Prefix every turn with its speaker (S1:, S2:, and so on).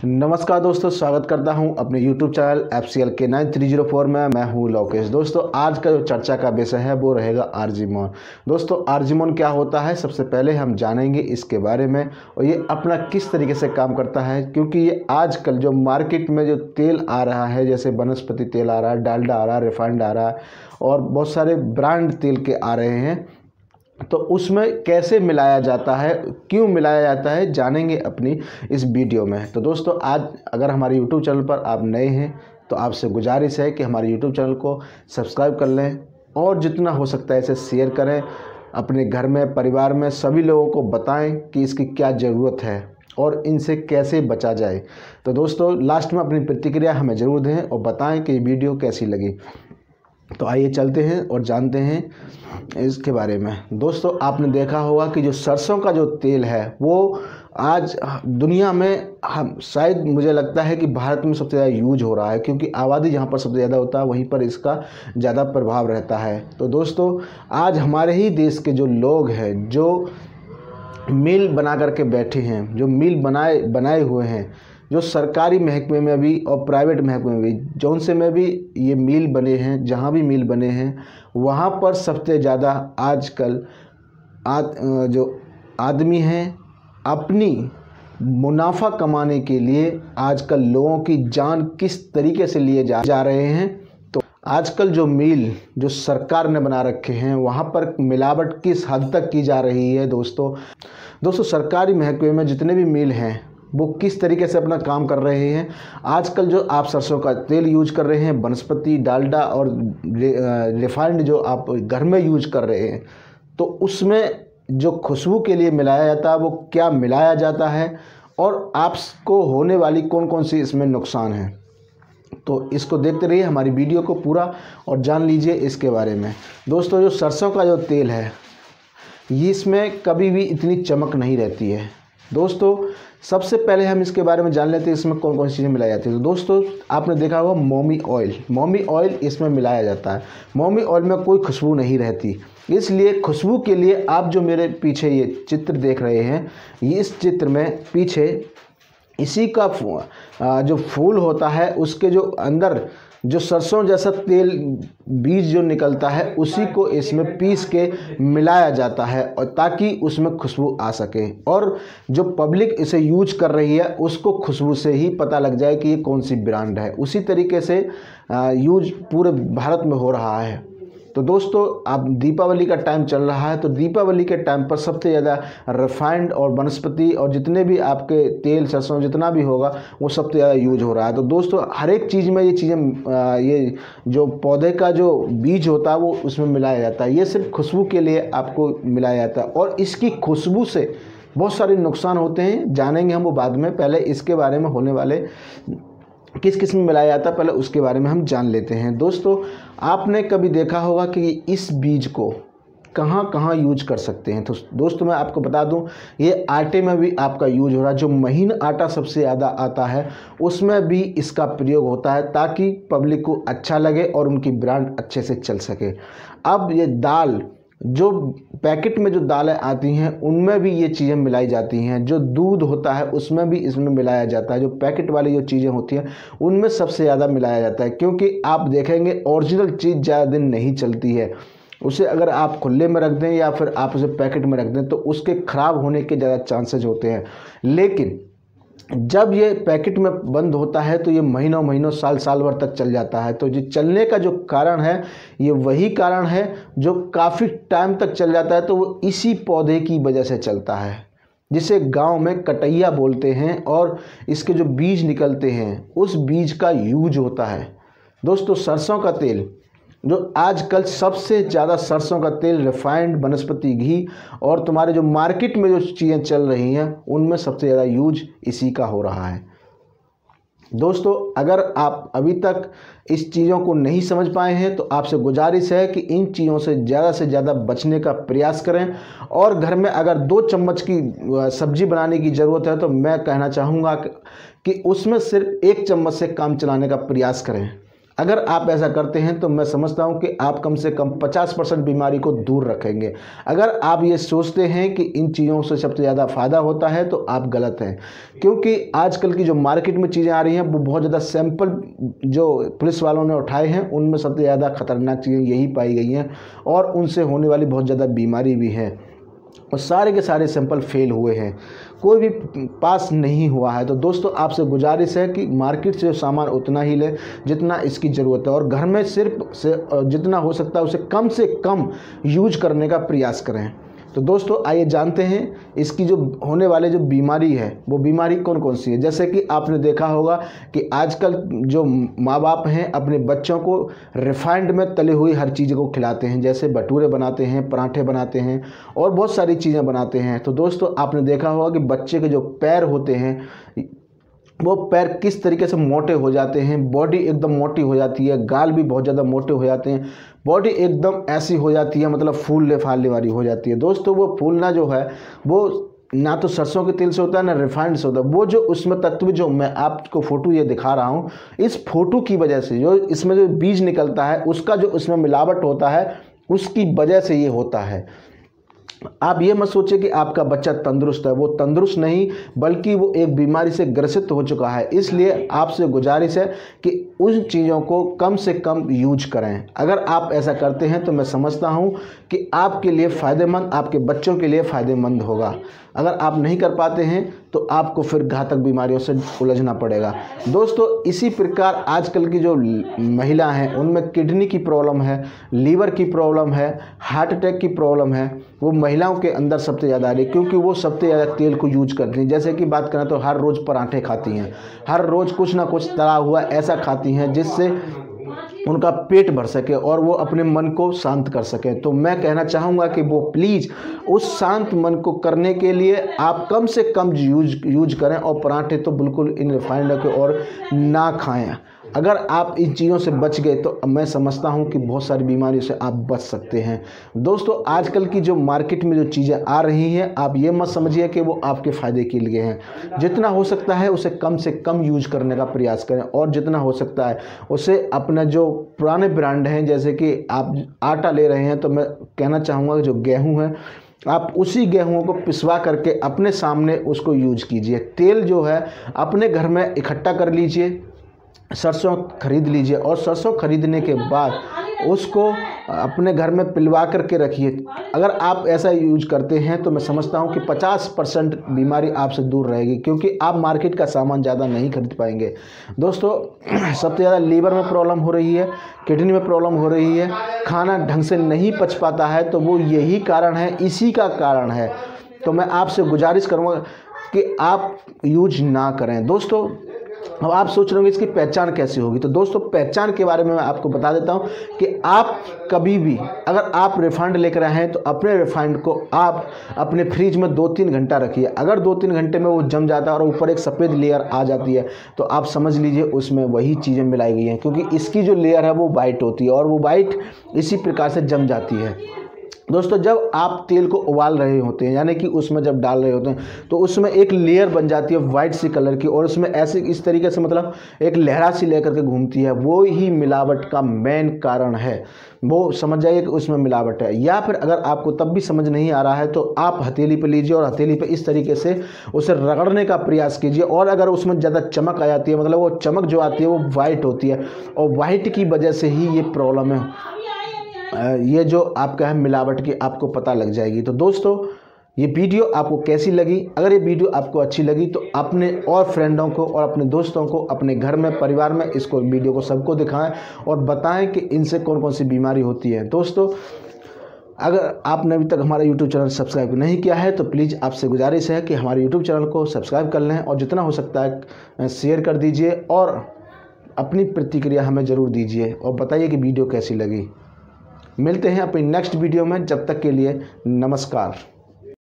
S1: नमस्कार दोस्तों, स्वागत करता हूं अपने YouTube चैनल FCL के 9304 में। मैं हूं लोकेश। दोस्तों, आज का जो चर्चा का विषय है वो रहेगा आर्जिमोन। दोस्तों, आर्जिमोन क्या होता है, सबसे पहले हम जानेंगे इसके बारे में और ये अपना किस तरीके से काम करता है। क्योंकि ये आजकल जो मार्केट में जो तेल आ रहा है, जैसे वनस्पति तेल आ रहा है, डालडा आ रहा है, रिफाइंड आ रहा है और बहुत सारे ब्रांड तेल के आ रहे हैं, तो उसमें कैसे मिलाया जाता है, क्यों मिलाया जाता है, जानेंगे अपनी इस वीडियो में। तो दोस्तों, आज अगर हमारे YouTube चैनल पर आप नए हैं तो आपसे गुजारिश है कि हमारे YouTube चैनल को सब्सक्राइब कर लें और जितना हो सकता है इसे शेयर करें, अपने घर में, परिवार में सभी लोगों को बताएं कि इसकी क्या ज़रूरत है और इनसे कैसे बचा जाए। तो दोस्तों, लास्ट में अपनी प्रतिक्रिया हमें ज़रूर दें और बताएं कि ये वीडियो कैसी लगी। तो आइए चलते हैं और जानते हैं इसके बारे में। दोस्तों, आपने देखा होगा कि जो सरसों का जो तेल है वो आज दुनिया में हम शायद मुझे लगता है कि भारत में सबसे ज़्यादा यूज हो रहा है, क्योंकि आबादी जहाँ पर सबसे ज़्यादा होता है वहीं पर इसका ज़्यादा प्रभाव रहता है। तो दोस्तों, आज हमारे ही देश के जो लोग हैं, जो मिल बना करके बैठे हैं, जो मिल बनाए हुए हैं, जो सरकारी महकमे में भी और प्राइवेट महकमे में भी, जौन से में भी ये मिल बने हैं, जहाँ भी मिल बने हैं वहाँ पर सबसे ज़्यादा आजकल जो आदमी हैं अपनी मुनाफा कमाने के लिए आजकल लोगों की जान किस तरीके से लिए जा रहे हैं। तो आजकल जो मिल जो सरकार ने बना रखे हैं वहाँ पर मिलावट किस हद तक की जा रही है। दोस्तों सरकारी महकमे में जितने भी मिल हैं वो किस तरीके से अपना काम कर रहे हैं। आजकल जो आप सरसों का तेल यूज कर रहे हैं, वनस्पति, डालडा और रिफाइंड जो आप घर में यूज कर रहे हैं, तो उसमें जो खुशबू के लिए मिलाया जाता है वो क्या मिलाया जाता है और आपको होने वाली कौन कौन सी इसमें नुकसान है। तो इसको देखते रहिए हमारी वीडियो को पूरा और जान लीजिए इसके बारे में। दोस्तों, जो सरसों का जो तेल है ये इसमें कभी भी इतनी चमक नहीं रहती है। दोस्तों, सबसे पहले हम इसके बारे में जान लेते हैं इसमें कौन कौन सी चीज़ें मिलाई जाती है। तो दोस्तों, आपने देखा होगा मोमी ऑयल इसमें मिलाया जाता है। मोमी ऑयल में कोई खुशबू नहीं रहती, इसलिए खुशबू के लिए आप जो मेरे पीछे ये चित्र देख रहे हैं, ये इस चित्र में पीछे इसी का जो फूल होता है उसके जो अंदर जो सरसों जैसा तेल बीज जो निकलता है उसी को इसमें पीस के मिलाया जाता है और ताकि उसमें खुशबू आ सके और जो पब्लिक इसे यूज कर रही है उसको खुशबू से ही पता लग जाए कि ये कौन सी ब्रांड है। उसी तरीके से यूज पूरे भारत में हो रहा है। तो दोस्तों, अब दीपावली का टाइम चल रहा है, तो दीपावली के टाइम पर सबसे ज़्यादा रिफाइंड और वनस्पति और जितने भी आपके तेल सरसों जितना भी होगा वो सबसे ज़्यादा यूज हो रहा है। तो दोस्तों, हर एक चीज़ में ये चीज़ें ये जो पौधे का जो बीज होता है वो उसमें मिलाया जाता है। ये सिर्फ खुशबू के लिए आपको मिलाया जाता है और इसकी खुशबू से बहुत सारे नुकसान होते हैं, जानेंगे हम वो बाद में। पहले इसके बारे में होने वाले किस किस में मिलाया जाता है पहले उसके बारे में हम जान लेते हैं। दोस्तों, आपने कभी देखा होगा कि इस बीज को कहाँ कहाँ यूज कर सकते हैं। तो दोस्तों, मैं आपको बता दूं, ये आटे में भी आपका यूज हो रहा है। जो महीन आटा सबसे ज़्यादा आता है उसमें भी इसका प्रयोग होता है ताकि पब्लिक को अच्छा लगे और उनकी ब्रांड अच्छे से चल सके। अब ये दाल, जो पैकेट में जो दालें आती हैं उनमें भी ये चीज़ें मिलाई जाती हैं। जो दूध होता है उसमें भी इसमें मिलाया जाता है। जो पैकेट वाली जो चीज़ें होती हैं उनमें सबसे ज़्यादा मिलाया जाता है, क्योंकि आप देखेंगे ओरिजिनल चीज़ ज़्यादा दिन नहीं चलती है। उसे अगर आप खुले में रख दें या फिर आप उसे पैकेट में रख दें तो उसके ख़राब होने के ज़्यादा चांसेज होते हैं। लेकिन जब ये पैकेट में बंद होता है तो ये महीनों महीनों साल भर तक चल जाता है। तो जो चलने का जो कारण है ये वही कारण है जो काफ़ी टाइम तक चल जाता है, तो वो इसी पौधे की वजह से चलता है, जिसे गांव में कटैया बोलते हैं और इसके जो बीज निकलते हैं उस बीज का यूज होता है। दोस्तों, सरसों का तेल जो आजकल सबसे ज़्यादा सरसों का तेल, रिफाइंड, वनस्पति घी और तुम्हारे जो मार्केट में जो चीज़ें चल रही हैं उनमें सबसे ज़्यादा यूज इसी का हो रहा है। दोस्तों, अगर आप अभी तक इस चीज़ों को नहीं समझ पाए हैं तो आपसे गुजारिश है कि इन चीज़ों से ज़्यादा बचने का प्रयास करें और घर में अगर 2 चम्मच की सब्जी बनाने की ज़रूरत है तो मैं कहना चाहूँगा कि उसमें सिर्फ 1 चम्मच से काम चलाने का प्रयास करें। अगर आप ऐसा करते हैं तो मैं समझता हूं कि आप कम से कम 50% बीमारी को दूर रखेंगे। अगर आप ये सोचते हैं कि इन चीज़ों से सबसे ज़्यादा फ़ायदा होता है तो आप गलत हैं, क्योंकि आजकल की जो मार्केट में चीज़ें आ रही हैं वो बहुत ज़्यादा सैंपल जो पुलिस वालों ने उठाए हैं उनमें सबसे ज़्यादा खतरनाक चीज़ें यही पाई गई हैं और उनसे होने वाली बहुत ज़्यादा बीमारी भी है और सारे के सारे सैंपल फेल हुए हैं, कोई भी पास नहीं हुआ है। तो दोस्तों आपसे गुजारिश है कि मार्केट से सामान उतना ही लें जितना इसकी ज़रूरत है और घर में सिर्फ से जितना हो सकता है उसे कम से कम यूज करने का प्रयास करें। तो दोस्तों आइए जानते हैं इसकी जो होने वाले जो बीमारी है वो बीमारी कौन कौन सी है। जैसे कि आपने देखा होगा कि आजकल जो माँ बाप हैं अपने बच्चों को रिफाइंड में तली हुई हर चीज़ को खिलाते हैं, जैसे भटूरे बनाते हैं, पराठे बनाते हैं और बहुत सारी चीज़ें बनाते हैं। तो दोस्तों आपने देखा होगा कि बच्चे के जो पैर होते हैं वो पैर किस तरीके से मोटे हो जाते हैं, बॉडी एकदम मोटी हो जाती है, गाल भी बहुत ज़्यादा मोटे हो जाते हैं, बॉडी एकदम ऐसी हो जाती है, मतलब फूलने फालने वाली हो जाती है। दोस्तों वो फूलना जो है वो ना तो सरसों के तेल से होता है ना रिफाइंड से होता है। वो जो उसमें तत्व जो मैं आपको फ़ोटो ये दिखा रहा हूँ, इस फोटो की वजह से जो इसमें जो बीज निकलता है उसका जो उसमें मिलावट होता है उसकी वजह से ये होता है। आप ये मत सोचिए कि आपका बच्चा तंदुरुस्त है, वो तंदुरुस्त नहीं बल्कि वो एक बीमारी से ग्रसित हो चुका है। इसलिए आपसे गुजारिश है कि उन चीज़ों को कम से कम यूज करें। अगर आप ऐसा करते हैं तो मैं समझता हूँ कि आपके लिए फ़ायदेमंद, आपके बच्चों के लिए फ़ायदेमंद होगा। अगर आप नहीं कर पाते हैं तो आपको फिर घातक बीमारियों से उलझना पड़ेगा। दोस्तों इसी प्रकार आजकल की जो महिला हैं उनमें किडनी की प्रॉब्लम है, लीवर की प्रॉब्लम है, हार्ट अटैक की प्रॉब्लम है, वो महिलाओं के अंदर सबसे ज़्यादा आ रही है क्योंकि वो सबसे ज़्यादा तेल को यूज करती हैं। जैसे कि बात करें तो हर रोज़ पराठे खाती हैं, हर रोज़ कुछ ना कुछ तला हुआ ऐसा खाती हैं जिससे उनका पेट भर सके और वो अपने मन को शांत कर सकें। तो मैं कहना चाहूँगा कि वो प्लीज़ उस शांत मन को करने के लिए आप कम से कम यूज करें और पराठे तो बिल्कुल इन रिफाइंड के और ना खाएं। अगर आप इन चीज़ों से बच गए तो मैं समझता हूं कि बहुत सारी बीमारियों से आप बच सकते हैं। दोस्तों आजकल की जो मार्केट में जो चीज़ें आ रही हैं आप ये मत समझिए कि वो आपके फ़ायदे के लिए हैं। जितना हो सकता है उसे कम से कम यूज करने का प्रयास करें और जितना हो सकता है उसे अपना जो पुराने ब्रांड हैं, जैसे कि आप आटा ले रहे हैं तो मैं कहना चाहूँगा कि जो गेहूँ है आप उसी गेहूं को पिसवा करके अपने सामने उसको यूज कीजिए। तेल जो है अपने घर में इकट्ठा कर लीजिए, सरसों खरीद लीजिए और सरसों खरीदने के बाद उसको अपने घर में पिलवा करके रखिए। अगर आप ऐसा यूज करते हैं तो मैं समझता हूं कि 50% बीमारी आपसे दूर रहेगी, क्योंकि आप मार्केट का सामान ज़्यादा नहीं खरीद पाएंगे। दोस्तों सबसे ज़्यादा लीवर में प्रॉब्लम हो रही है, किडनी में प्रॉब्लम हो रही है, खाना ढंग से नहीं पच पाता है, तो वो यही कारण है, इसी का कारण है। तो मैं आपसे गुजारिश करूँगा कि आप यूज ना करें। दोस्तों अब आप सोच रहे होंगे इसकी पहचान कैसे होगी, तो दोस्तों पहचान के बारे में मैं आपको बता देता हूं कि आप कभी भी अगर आप रिफाइंड लेकर आए हैं तो अपने रिफाइंड को आप अपने फ्रिज में 2-3 घंटा रखिए। अगर 2-3 घंटे में वो जम जाता है और ऊपर एक सफ़ेद लेयर आ जाती है तो आप समझ लीजिए उसमें वही चीज़ें मिलाई गई हैं, क्योंकि इसकी जो लेयर है वो वाइट होती है और वो वाइट इसी प्रकार से जम जाती है। दोस्तों जब आप तेल को उबाल रहे होते हैं यानी कि उसमें जब डाल रहे होते हैं तो उसमें एक लेयर बन जाती है वाइट सी कलर की और उसमें ऐसे इस तरीके से मतलब एक लहरा सी लेकर के घूमती है, वो ही मिलावट का मेन कारण है। वो समझ जाइए कि उसमें मिलावट है। या फिर अगर आपको तब भी समझ नहीं आ रहा है तो आप हथेली पे लीजिए और हथेली पे इस तरीके से उसे रगड़ने का प्रयास कीजिए और अगर उसमें ज़्यादा चमक आ जाती है, मतलब वो चमक जो आती है वो वाइट होती है और वाइट की वजह से ही ये प्रॉब्लम है, ये जो आपका है मिलावट की आपको पता लग जाएगी। तो दोस्तों ये वीडियो आपको कैसी लगी? अगर ये वीडियो आपको अच्छी लगी तो अपने और फ्रेंडों को और अपने दोस्तों को, अपने घर में, परिवार में इसको वीडियो को सबको दिखाएं और बताएं कि इनसे कौन कौन सी बीमारी होती है। दोस्तों अगर आपने अभी तक हमारा YouTube चैनल सब्सक्राइब नहीं किया है तो प्लीज़ आपसे गुजारिश है कि हमारे YouTube चैनल को सब्सक्राइब कर लें और जितना हो सकता है शेयर कर दीजिए और अपनी प्रतिक्रिया हमें ज़रूर दीजिए और बताइए कि वीडियो कैसी लगी। मिलते हैं अपनी नेक्स्ट वीडियो में, जब तक के लिए नमस्कार।